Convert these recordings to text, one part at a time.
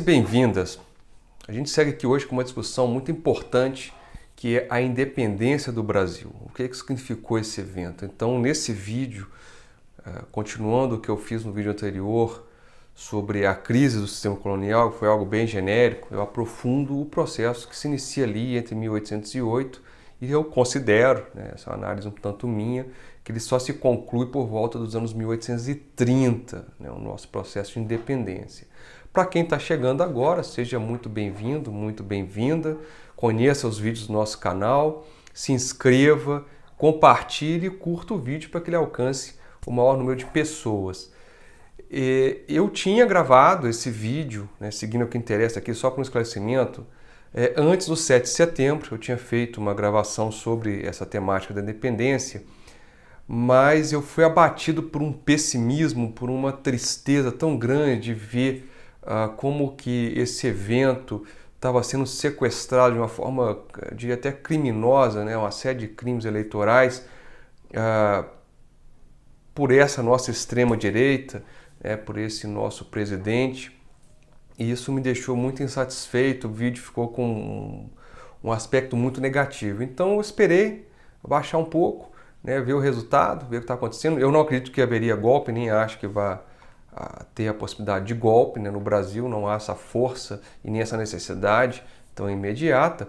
e bem-vindas. A gente segue aqui hoje com uma discussão muito importante que é a independência do Brasil. O que significou esse evento? Então, nesse vídeo, continuando o que eu fiz no vídeo anterior sobre a crise do sistema colonial, que foi algo bem genérico, eu aprofundo o processo que se inicia ali entre 1808 e eu considero, essa é uma análise um tanto minha, que ele só se conclui por volta dos anos 1830, o nosso processo de independência. Para quem está chegando agora, seja muito bem-vindo, muito bem-vinda, conheça os vídeos do nosso canal, se inscreva, compartilhe e curta o vídeo para que ele alcance o maior número de pessoas. Eu tinha gravado esse vídeo, seguindo o que interessa aqui, só para um esclarecimento, antes do 7 de setembro, eu tinha feito uma gravação sobre essa temática da independência, mas eu fui abatido por um pessimismo, por uma tristeza tão grande de ver como que esse evento estava sendo sequestrado de uma forma, diria até criminosa, uma série de crimes eleitorais por essa nossa extrema-direita, por esse nosso presidente. E isso me deixou muito insatisfeito, o vídeo ficou com um aspecto muito negativo. Então eu esperei baixar um pouco, ver o resultado, ver o que está acontecendo. Eu não acredito que haveria golpe, nem acho que vai ter a possibilidade de golpe, no Brasil não há essa força e nem essa necessidade tão imediata.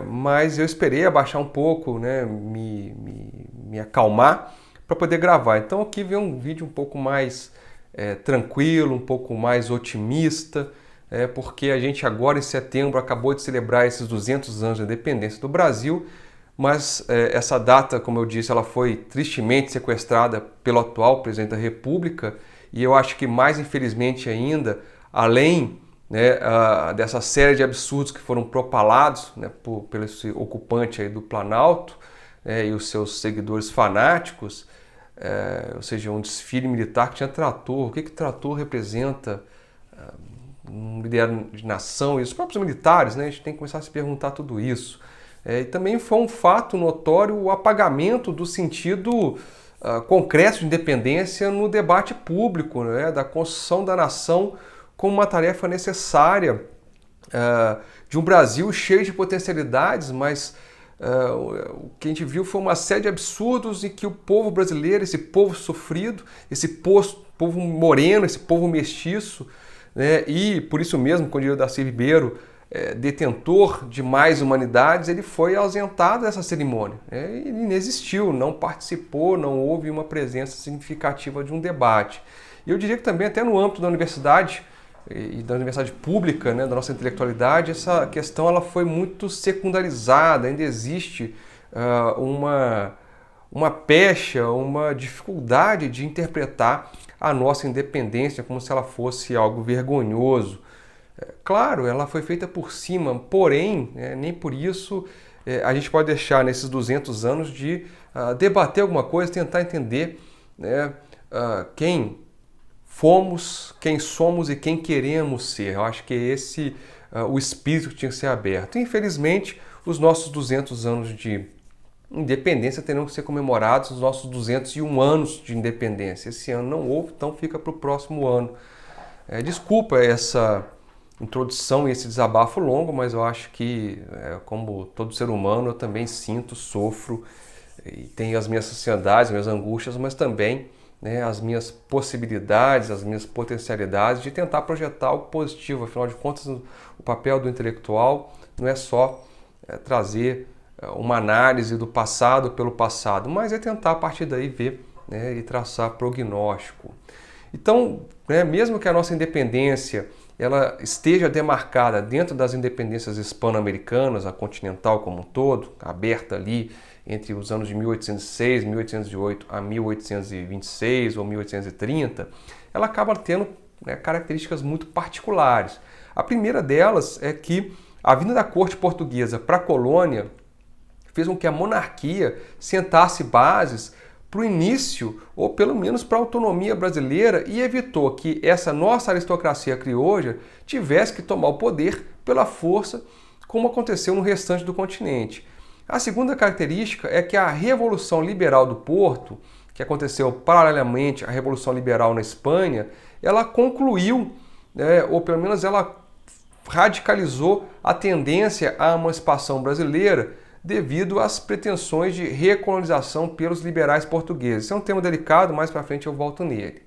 Mas eu esperei abaixar um pouco, me acalmar para poder gravar. Então aqui vem um vídeo um pouco mais tranquilo, um pouco mais otimista, porque a gente agora em setembro acabou de celebrar esses 200 anos da independência do Brasil, mas essa data, como eu disse, ela foi tristemente sequestrada pelo atual presidente da República e eu acho que mais infelizmente ainda, além dessa série de absurdos que foram propalados pelo esse ocupante aí do Planalto e os seus seguidores fanáticos, ou seja, um desfile militar que tinha trator. O que trator representa? Um líder de nação e os próprios militares, a gente tem que começar a se perguntar tudo isso. E também foi um fato notório o apagamento do sentido concreto de independência no debate público, da construção da nação como uma tarefa necessária de um Brasil cheio de potencialidades, mas o que a gente viu foi uma série de absurdos em que o povo brasileiro, esse povo sofrido, esse povo moreno, esse povo mestiço, e por isso mesmo, quando o Darcy Ribeiro, detentor de mais humanidades, ele foi ausentado dessa cerimônia. Ele inexistiu, não participou, não houve uma presença significativa de um debate. E eu diria que também até no âmbito da universidade e da universidade pública, da nossa intelectualidade, essa questão ela foi muito secundarizada, ainda existe uma pecha, uma dificuldade de interpretar a nossa independência como se ela fosse algo vergonhoso. Claro, ela foi feita por cima, porém, nem por isso a gente pode deixar nesses 200 anos de debater alguma coisa, tentar entender quem fomos, quem somos e quem queremos ser. Eu acho que é esse o espírito que tinha que ser aberto. Infelizmente, os nossos 200 anos de independência terão que ser comemorados, os nossos 201 anos de independência. Esse ano não houve, então fica para o próximo ano. Desculpa essa introdução e esse desabafo longo, mas eu acho que, como todo ser humano, eu também sinto, sofro e tenho as minhas ansiedades, as minhas angústias, mas também as minhas possibilidades, as minhas potencialidades de tentar projetar algo positivo. Afinal de contas, o papel do intelectual não é só trazer uma análise do passado pelo passado, mas é tentar a partir daí ver e traçar prognóstico. Então, mesmo que a nossa independência ela esteja demarcada dentro das independências hispano-americanas, a continental como um todo, aberta ali entre os anos de 1806, 1808 a 1826 ou 1830, ela acaba tendo características muito particulares. A primeira delas é que a vinda da corte portuguesa para a colônia fez com que a monarquia sentasse bases para o início, ou pelo menos para a autonomia brasileira, e evitou que essa nossa aristocracia crioula tivesse que tomar o poder pela força, como aconteceu no restante do continente. A segunda característica é que a Revolução Liberal do Porto, que aconteceu paralelamente à Revolução Liberal na Espanha, ela concluiu ou pelo menos ela radicalizou a tendência à emancipação brasileira devido às pretensões de recolonização pelos liberais portugueses. Esse é um tema delicado, mais para frente eu volto nele.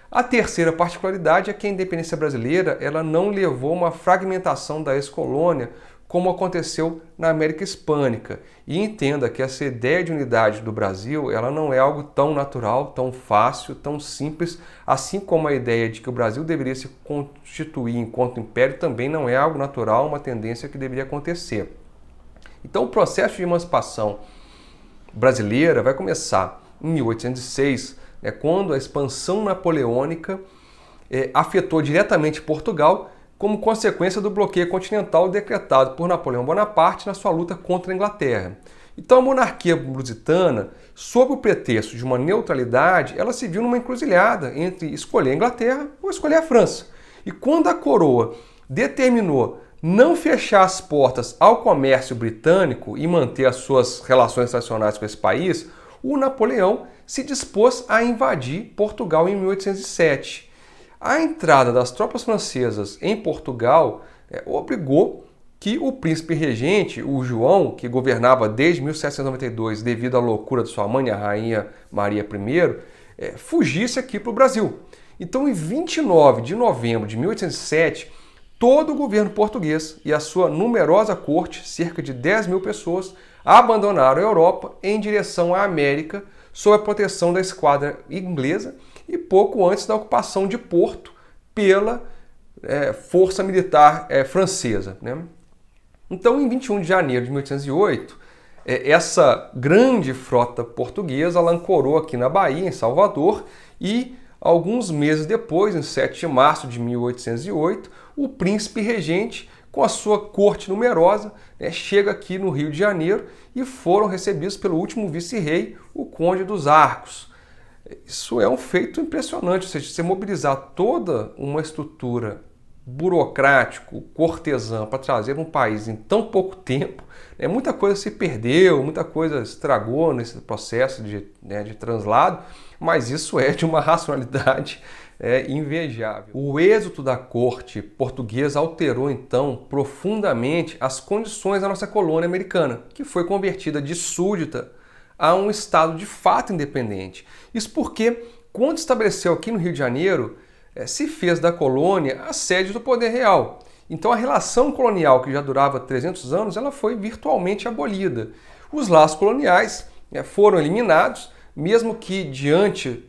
A terceira particularidade é que a independência brasileira ela não levou uma fragmentação da ex-colônia como aconteceu na América Hispânica. E entenda que essa ideia de unidade do Brasil ela não é algo tão natural, tão fácil, tão simples, assim como a ideia de que o Brasil deveria se constituir enquanto império também não é algo natural, uma tendência que deveria acontecer. Então o processo de emancipação brasileira vai começar em 1806, quando a expansão napoleônica afetou diretamente Portugal como consequência do bloqueio continental decretado por Napoleão Bonaparte na sua luta contra a Inglaterra. Então a monarquia lusitana, sob o pretexto de uma neutralidade, ela se viu numa encruzilhada entre escolher a Inglaterra ou escolher a França. E quando a coroa determinou não fechar as portas ao comércio britânico e manter as suas relações tradicionais com esse país, o Napoleão se dispôs a invadir Portugal em 1807. A entrada das tropas francesas em Portugal obrigou que o príncipe regente, o João, que governava desde 1792 devido à loucura de sua mãe, a rainha Maria I, fugisse aqui para o Brasil. Então, em 29 de novembro de 1807, todo o governo português e a sua numerosa corte, cerca de 10 mil pessoas, abandonaram a Europa em direção à América sob a proteção da esquadra inglesa e pouco antes da ocupação de Porto pela força militar francesa. Então, em 21 de janeiro de 1808, essa grande frota portuguesa ela ancorou aqui na Bahia, em Salvador, e alguns meses depois, em 7 de março de 1808, o príncipe regente, com a sua corte numerosa, chega aqui no Rio de Janeiro e foram recebidos pelo último vice-rei, o Conde dos Arcos. Isso é um feito impressionante, ou seja, você mobilizar toda uma estrutura burocrático, cortesã, para trazer um país em tão pouco tempo, muita coisa se perdeu, muita coisa estragou nesse processo de translado, mas isso é de uma racionalidade invejável. O êxito da corte portuguesa alterou então profundamente as condições da nossa colônia americana, que foi convertida de súdita a um estado de fato independente. Isso porque, quando estabeleceu aqui no Rio de Janeiro, se fez da colônia a sede do poder real. Então a relação colonial, que já durava 300 anos, ela foi virtualmente abolida. Os laços coloniais foram eliminados, mesmo que diante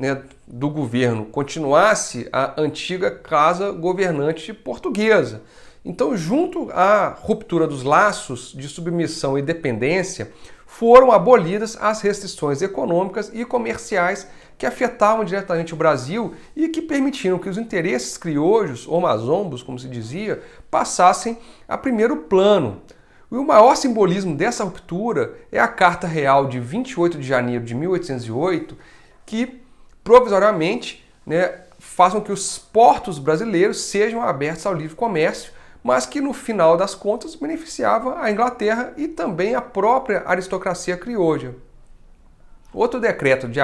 do governo continuasse a antiga casa governante portuguesa. Então, junto à ruptura dos laços de submissão e dependência, foram abolidas as restrições econômicas e comerciais que afetavam diretamente o Brasil e que permitiram que os interesses crioulos, ou mazombos, como se dizia, passassem a primeiro plano. E o maior simbolismo dessa ruptura é a Carta Real de 28 de janeiro de 1808, que provisoriamente faz com que os portos brasileiros sejam abertos ao livre comércio, mas que no final das contas beneficiava a Inglaterra e também a própria aristocracia crioula. Outro decreto de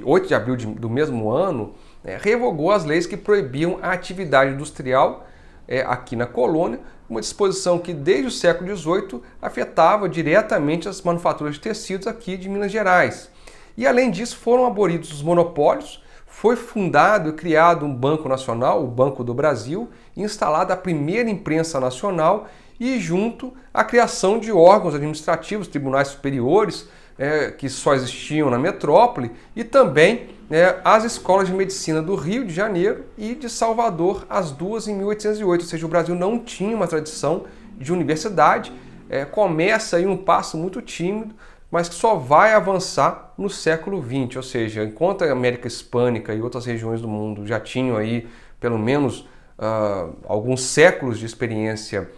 8 de abril do mesmo ano revogou as leis que proibiam a atividade industrial aqui na colônia, uma disposição que desde o século XVIII afetava diretamente as manufaturas de tecidos aqui de Minas Gerais. E além disso foram abolidos os monopólios, foi fundado e criado um Banco Nacional, o Banco do Brasil, instalada a primeira imprensa nacional e junto à criação de órgãos administrativos, tribunais superiores, que só existiam na metrópole, e também as escolas de medicina do Rio de Janeiro e de Salvador, as duas em 1808, ou seja, o Brasil não tinha uma tradição de universidade, começa aí um passo muito tímido, mas que só vai avançar no século XX, ou seja, enquanto a América Hispânica e outras regiões do mundo já tinham aí pelo menos alguns séculos de experiência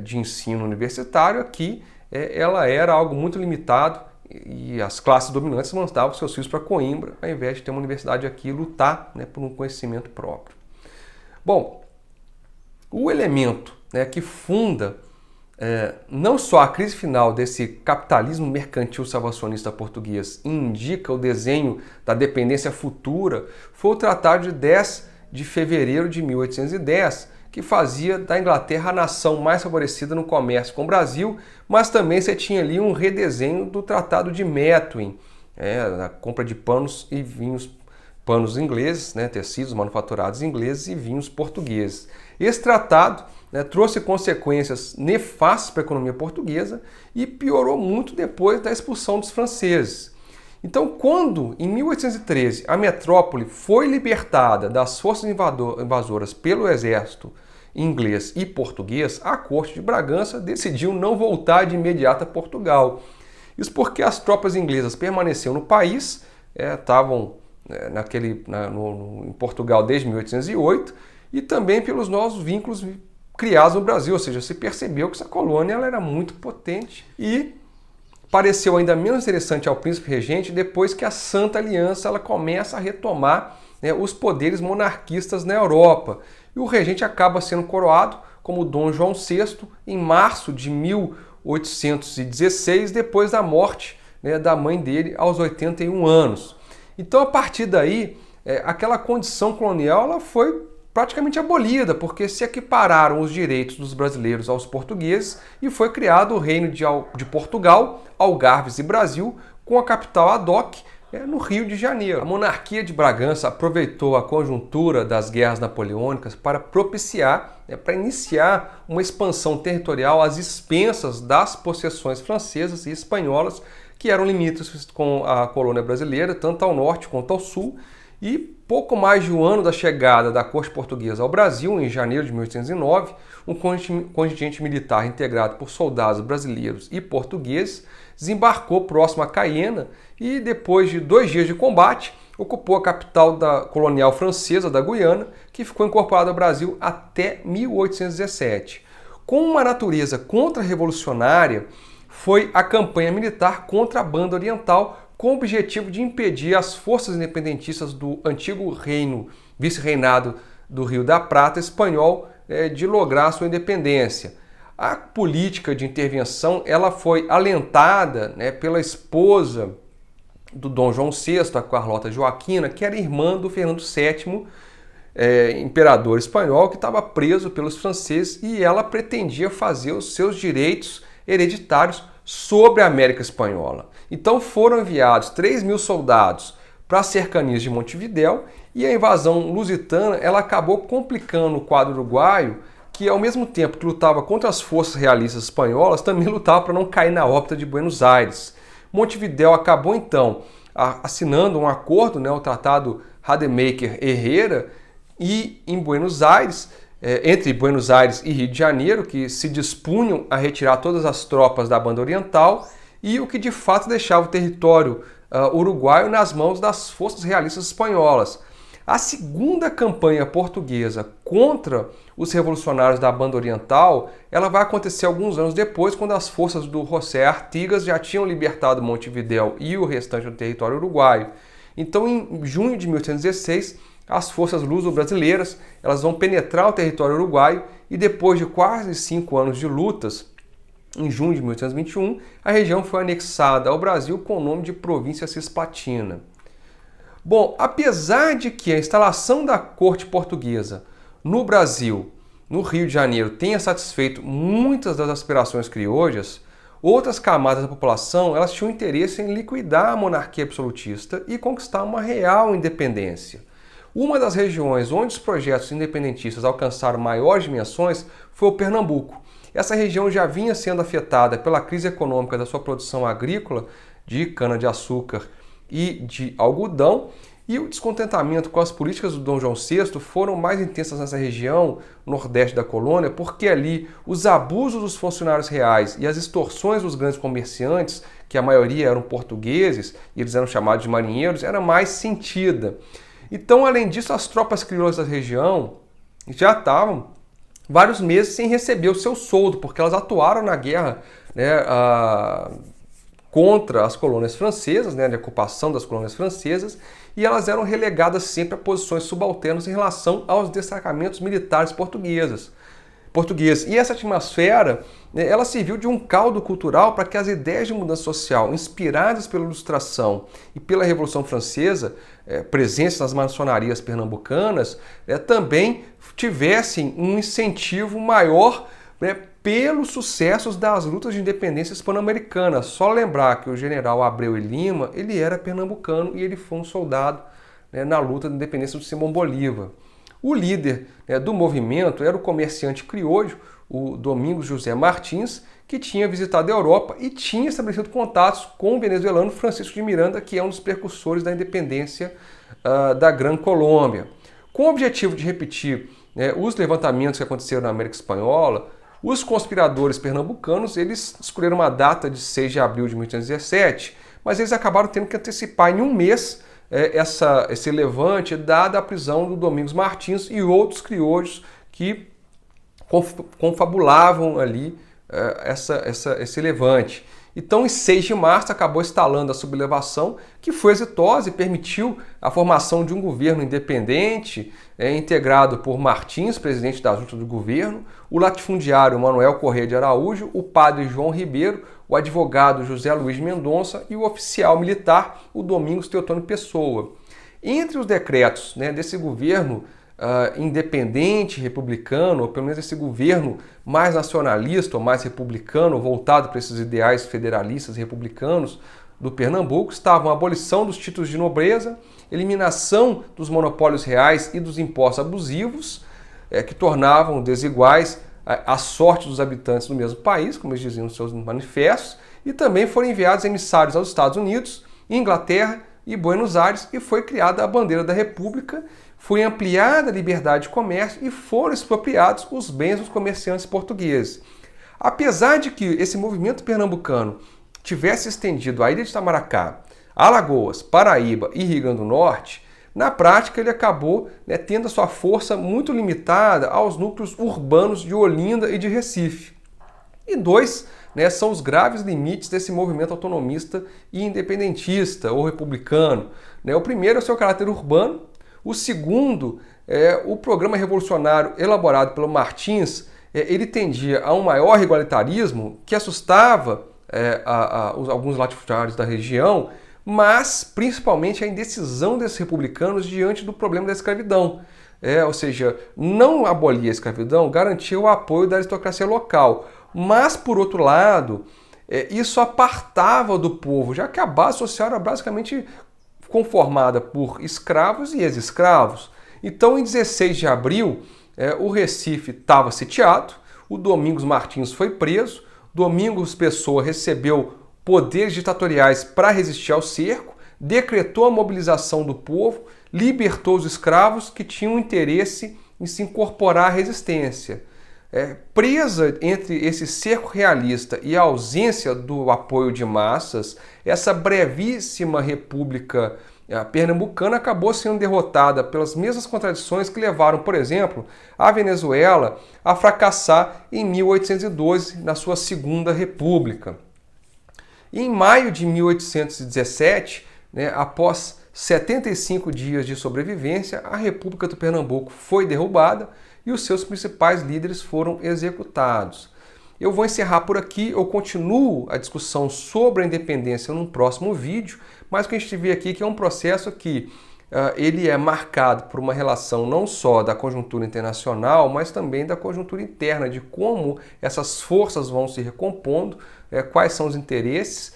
de ensino universitário, aqui ela era algo muito limitado e as classes dominantes mandavam seus filhos para Coimbra, ao invés de ter uma universidade aqui e lutar por um conhecimento próprio. Bom, o elemento que funda não só a crise final desse capitalismo mercantil salvacionista português indica o desenho da dependência futura, foi o Tratado de 10 de fevereiro de 1810, que fazia da Inglaterra a nação mais favorecida no comércio com o Brasil, mas também você tinha ali um redesenho do Tratado de Methuen, a compra de panos e vinhos, panos ingleses, tecidos manufaturados ingleses e vinhos portugueses. Esse tratado trouxe consequências nefastas para a economia portuguesa e piorou muito depois da expulsão dos franceses. Então, quando, em 1813, a metrópole foi libertada das forças invasoras pelo exército inglês e português, a corte de Bragança decidiu não voltar de imediato a Portugal. Isso porque as tropas inglesas permaneciam no país, estavam em Portugal desde 1808, e também pelos novos vínculos criados no Brasil, ou seja, se percebeu que essa colônia ela era muito potente e pareceu ainda menos interessante ao príncipe regente depois que a Santa Aliança ela começa a retomar os poderes monarquistas na Europa. E o regente acaba sendo coroado como Dom João VI em março de 1816, depois da morte da mãe dele aos 81 anos. Então, a partir daí, aquela condição colonial ela foi praticamente abolida, porque se equipararam os direitos dos brasileiros aos portugueses e foi criado o Reino de Portugal, Algarves e Brasil, com a capital ad hoc no Rio de Janeiro. A monarquia de Bragança aproveitou a conjuntura das guerras napoleônicas para propiciar, para iniciar uma expansão territorial às expensas das possessões francesas e espanholas, que eram limítrofes com a colônia brasileira, tanto ao norte quanto ao sul. E pouco mais de um ano da chegada da corte portuguesa ao Brasil, em janeiro de 1809, um contingente militar integrado por soldados brasileiros e portugueses desembarcou próximo a Caiena e, depois de 2 dias de combate, ocupou a capital colonial francesa da Guiana, que ficou incorporada ao Brasil até 1817. Com uma natureza contra-revolucionária, foi a campanha militar contra a Banda Oriental, com o objetivo de impedir as forças independentistas do antigo vice-reinado do Rio da Prata espanhol de lograr sua independência. A política de intervenção ela foi alentada pela esposa do Dom João VI, a Carlota Joaquina, que era irmã do Fernando VII, imperador espanhol, que estava preso pelos franceses, e ela pretendia fazer os seus direitos hereditários sobre a América Espanhola. Então foram enviados 3.000 soldados para as cercanias de Montevidéu, e a invasão lusitana ela acabou complicando o quadro uruguaio, que ao mesmo tempo que lutava contra as forças realistas espanholas, também lutava para não cair na órbita de Buenos Aires. Montevidéu acabou então assinando um acordo, o Tratado Rademacher-Herrera, e em Buenos Aires, entre Buenos Aires e Rio de Janeiro, que se dispunham a retirar todas as tropas da Banda Oriental, e o que de fato deixava o território uruguaio nas mãos das forças realistas espanholas. A segunda campanha portuguesa contra os revolucionários da Banda Oriental, ela vai acontecer alguns anos depois, quando as forças do José Artigas já tinham libertado Montevidéu e o restante do território uruguaio. Então, em junho de 1816, as forças luso-brasileiras elas vão penetrar o território uruguaio e, depois de quase 5 anos de lutas, em junho de 1821, a região foi anexada ao Brasil com o nome de Província Cisplatina. Bom, apesar de que a instalação da corte portuguesa no Brasil, no Rio de Janeiro, tenha satisfeito muitas das aspirações crioujas, outras camadas da população elas tinham interesse em liquidar a monarquia absolutista e conquistar uma real independência. Uma das regiões onde os projetos independentistas alcançaram maiores dimensões foi o Pernambuco. Essa região já vinha sendo afetada pela crise econômica da sua produção agrícola de cana-de-açúcar e de algodão, e o descontentamento com as políticas do Dom João VI foram mais intensas nessa região nordeste da colônia, porque ali os abusos dos funcionários reais e as extorsões dos grandes comerciantes, que a maioria eram portugueses e eles eram chamados de marinheiros, era mais sentida. Então, além disso, as tropas crioulas da região já estavam vários meses sem receber o seu soldo, porque elas atuaram na guerra contra as colônias francesas, de ocupação das colônias francesas, e elas eram relegadas sempre a posições subalternas em relação aos destacamentos militares portugueses. português. E essa atmosfera, né, ela serviu de um caldo cultural para que as ideias de mudança social, inspiradas pela Ilustração e pela Revolução Francesa, presentes nas maçonarias pernambucanas, também tivessem um incentivo maior, né, pelos sucessos das lutas de independência hispano-americana. Só lembrar que o general Abreu e Lima, ele era pernambucano e ele foi um soldado, né, na luta de independência de Simão Bolívar. O líder, né, do movimento era o comerciante crioulo, o Domingos José Martins, que tinha visitado a Europa e tinha estabelecido contatos com o venezuelano Francisco de Miranda, que é um dos precursores da independência da Gran Colômbia. Com o objetivo de repetir, né, os levantamentos que aconteceram na América Espanhola, os conspiradores pernambucanos eles escolheram uma data de 6 de abril de 1817, mas eles acabaram tendo que antecipar em um mês esse levante, dada a prisão do Domingos Martins e outros crioulos que confabulavam ali esse levante. Então, em 6 de março, acabou instalando a sublevação, que foi exitosa e permitiu a formação de um governo independente, integrado por Martins, presidente da junta do governo, o latifundiário Manuel Corrêa de Araújo, o padre João Ribeiro, o advogado José Luiz Mendonça e o oficial militar, o Domingos Teotônio Pessoa. Entre os decretos, né, desse governo independente, republicano, ou pelo menos esse governo mais nacionalista ou mais republicano, voltado para esses ideais federalistas e republicanos do Pernambuco, estavam a abolição dos títulos de nobreza, eliminação dos monopólios reais e dos impostos abusivos, que tornavam desiguais a sorte dos habitantes do mesmo país, como eles diziam nos seus manifestos, e também foram enviados emissários aos Estados Unidos, Inglaterra e Buenos Aires, e foi criada a bandeira da República, foi ampliada a liberdade de comércio e foram expropriados os bens dos comerciantes portugueses. Apesar de que esse movimento pernambucano tivesse estendido a Ilha de Itamaracá, Alagoas, Paraíba e Rio Grande do Norte, na prática ele acabou, né, tendo a sua força muito limitada aos núcleos urbanos de Olinda e de Recife. E dois, né, são os graves limites desse movimento autonomista e independentista ou republicano. O primeiro é o seu caráter urbano. O segundo é o programa revolucionário elaborado pelo Martins. Ele tendia a um maior igualitarismo que assustava alguns latifundiários da região, mas principalmente a indecisão desses republicanos diante do problema da escravidão. Ou seja, não abolir a escravidão garantia o apoio da aristocracia local, mas, por outro lado, isso apartava do povo, já que a base social era basicamente conformada por escravos e ex-escravos. Então, em 16 de abril, o Recife estava sitiado, o Domingos Martins foi preso, Domingos Pessoa recebeu poderes ditatoriais para resistir ao cerco, decretou a mobilização do povo, libertou os escravos que tinham interesse em se incorporar à resistência. Presa entre esse cerco realista e a ausência do apoio de massas, essa brevíssima república pernambucana acabou sendo derrotada pelas mesmas contradições que levaram, por exemplo, a Venezuela a fracassar em 1812, na sua Segunda República. Em maio de 1817, após 75 dias de sobrevivência, a República do Pernambuco foi derrubada e os seus principais líderes foram executados. Eu vou encerrar por aqui, eu continuo a discussão sobre a independência num próximo vídeo, mas o que a gente vê aqui que é um processo que ele é marcado por uma relação não só da conjuntura internacional, mas também da conjuntura interna, de como essas forças vão se recompondo, quais são os interesses,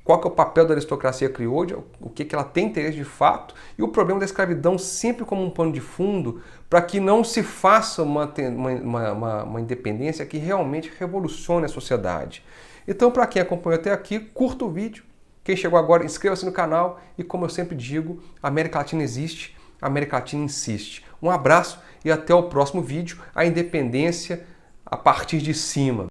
qual que é o papel da aristocracia crioula, o que ela tem interesse de fato, e o problema da escravidão sempre como um pano de fundo para que não se faça uma independência que realmente revolucione a sociedade. Então, para quem acompanhou até aqui, curta o vídeo. Quem chegou agora, inscreva-se no canal e, como eu sempre digo, a América Latina existe, a América Latina insiste. Um abraço e até o próximo vídeo, a independência a partir de cima.